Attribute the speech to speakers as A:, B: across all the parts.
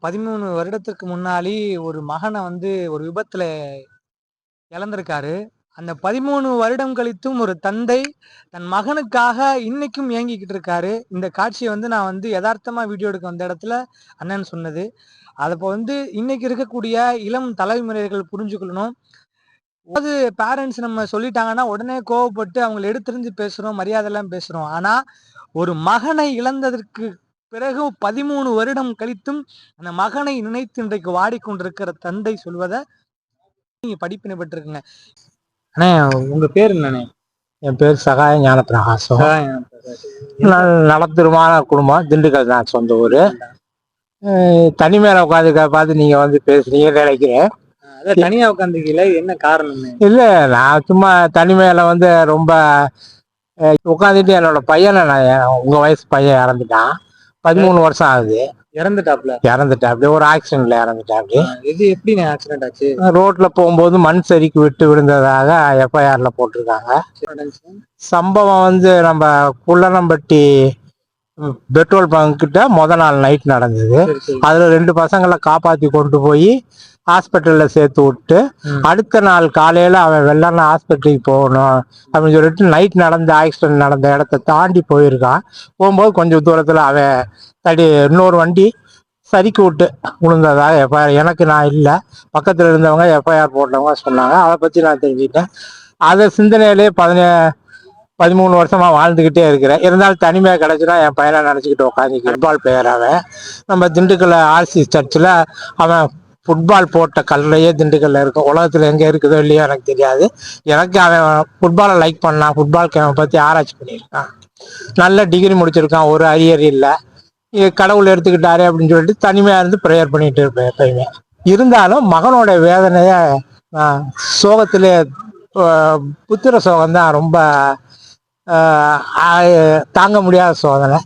A: 13 வருடத்துக்கு முன்னாடி ஒரு மகன ஒரு விபத்துல இழந்திருக்காரு. அந்த 13 வருடம் கழித்தும் ஒரு தந்தை தன் மகனுக்காக இன்னைக்கும் ஏங்கிக்கிட்டு இருக்காரு. இந்த காட்சிய நான் எதார்த்தமா வீடியோ எடுக்க வந்த இடத்துல அண்ணன் சொன்னது. அதப்ப இன்னைக்கு இருக்கக்கூடிய இளம் தலைமுறைகள் புரிஞ்சுக்கணும். அதாவது பேரண்ட்ஸ் நம்ம சொல்லிட்டாங்கன்னா, உடனே கோவப்பட்டு அவங்கள எடுத்தெறிஞ்சு பேசுறோம், மரியாதைலாம் பேசுறோம். ஆனா, ஒரு மகனை இழந்ததற்கு பிறகு 13 வருடம் கழித்தும் அந்த மகனை நினைத்து இன்றைக்கு வாடிக்கொண்டிருக்கிற தந்தை சொல்வத நீங்க படிப்பினை பெற்றிருக்குங்க. அண்ணே, உங்க பேர் என்னண்ணே?
B: என் பேர் சகாய ஞான பிரகாசம். நலத்திருமான குடும்பம், திண்டுக்கல் தான் சொந்த ஊர். தனிமையில உட்காந்து பார்த்து நீங்க பேசுறீங்கன்னு நினைக்கிறேன்.
A: தனியா உட்காந்துக்கல, என்ன காரணம்?
B: இல்ல, நான் சும்மா தனிமையில ரொம்ப உட்காந்துட்டு என்னோட பையனை உங்க வயசு பையன் இறந்துட்டான். 13 வருஷம் ஆகுது. இறந்துட்டாப்ல ஒரு ஆக்சிடென்ட்ல இறந்துட்டாப்ல.
A: இது எப்படி ஆக்சிடென்ட் ஆச்சு?
B: ரோட்ல போகும்போது மண் சரிக்கு விட்டு விழுந்ததாக எஃப்ஐஆர்ல போட்டிருக்காங்க. சம்பவம் நம்ம புள்ளனம்பட்டி பெட்ரோல் பங்க் கிட்ட நாள் நைட் நடந்தது. அதுல 2 பசங்களை காப்பாத்தி கொண்டு போய் ஹாஸ்பிட்டல்ல சேர்த்து விட்டு அடுத்த நாள் காலையில அவன் வெள்ளன ஹாஸ்பிட்டலுக்கு போகணும் அப்படின்னு சொல்லிட்டு நைட் நடந்த ஆக்சிடென்ட் நடந்த இடத்த தாண்டி போயிருக்கான். போகும்போது கொஞ்சம் தூரத்துல அவன் இன்னொரு வண்டி சரிக்கு விட்டு விழுந்ததாக எஃப்ஐஆர். எனக்கு நான் இல்லை, பக்கத்துல இருந்தவங்க எஃப்ஐஆர் போட்டவங்க சொன்னாங்க. அதை பத்தி நான் தெரிஞ்சுக்கிட்டேன். அதை சிந்தனையிலே 13 வருஷமா வாழ்ந்துகிட்டே இருக்கிறேன். இருந்தாலும் தனிமையா கிடைச்சுன்னா என் பையனை நினைச்சுக்கிட்டு உட்காந்து ஃபுட்பால் பிளேயர். அவன் நம்ம திண்டுக்கல் ஆர்சி சர்ச்சில் அவன் ஃபுட்பால் போட்ட கல்லையே திண்டுக்கல்ல இருக்கும். உலகத்துல எங்க இருக்குதோ இல்லையோ எனக்கு தெரியாது. எனக்கு அவன் ஃபுட்பாலை லைக் பண்ணான். ஃபுட்பால் கேமை பத்தி ஆராய்ச்சி பண்ணியிருக்கான். நல்ல டிகிரி முடிச்சிருக்கான். ஒரு அரியர் இல்லை. கடவுள் எடுத்துக்கிட்டாரு அப்படின்னு சொல்லிட்டு தனிமையா இருந்து ப்ரேயர் பண்ணிட்டு இருப்பேன் எப்பயுமே. இருந்தாலும் மகனோட வேதனைய சோகத்திலே புத்திர சோகம் தான் ரொம்ப தாங்க முடியாத சோதனை.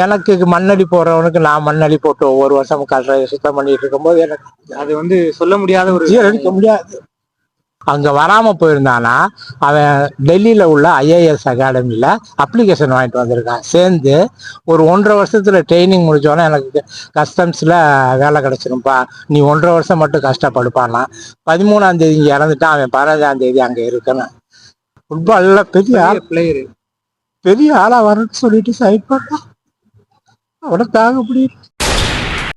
B: எனக்கு மண்ணடி போடுறவனுக்கு நான் மண்ணடி போட்டு ஒவ்வொரு வருஷமும் கல்ற சுத்தம் பண்ணிட்டு இருக்கும்போது எனக்கு
A: அது சொல்ல முடியாத ஒரு
B: எடுக்க முடியாது. அங்க வராம போயிருந்தானா அவன் டெல்லியில உள்ள IAS அகாடமியில அப்ளிகேஷன் வாங்கிட்டு வந்திருக்கான். சேர்ந்து ஒரு 1.5 வருஷத்துல ட்ரைனிங் முடிச்சோன்னா எனக்கு கஸ்டம்ஸ்ல வேலை கிடைச்சிருப்பா, நீ 1.5 வருஷம் மட்டும் கஷ்டப்படுப்பானா. 13ஆம் தேதி இங்க இறந்துட்டான். அவன் 15ஆம் தேதி அங்க இருக்கணும். ஃபுட்பால்ல பெரிய ஆளா வரணும்னு சொல்லிட்டு சைட் பண்ணான். அவனை தாங்க முடியும்.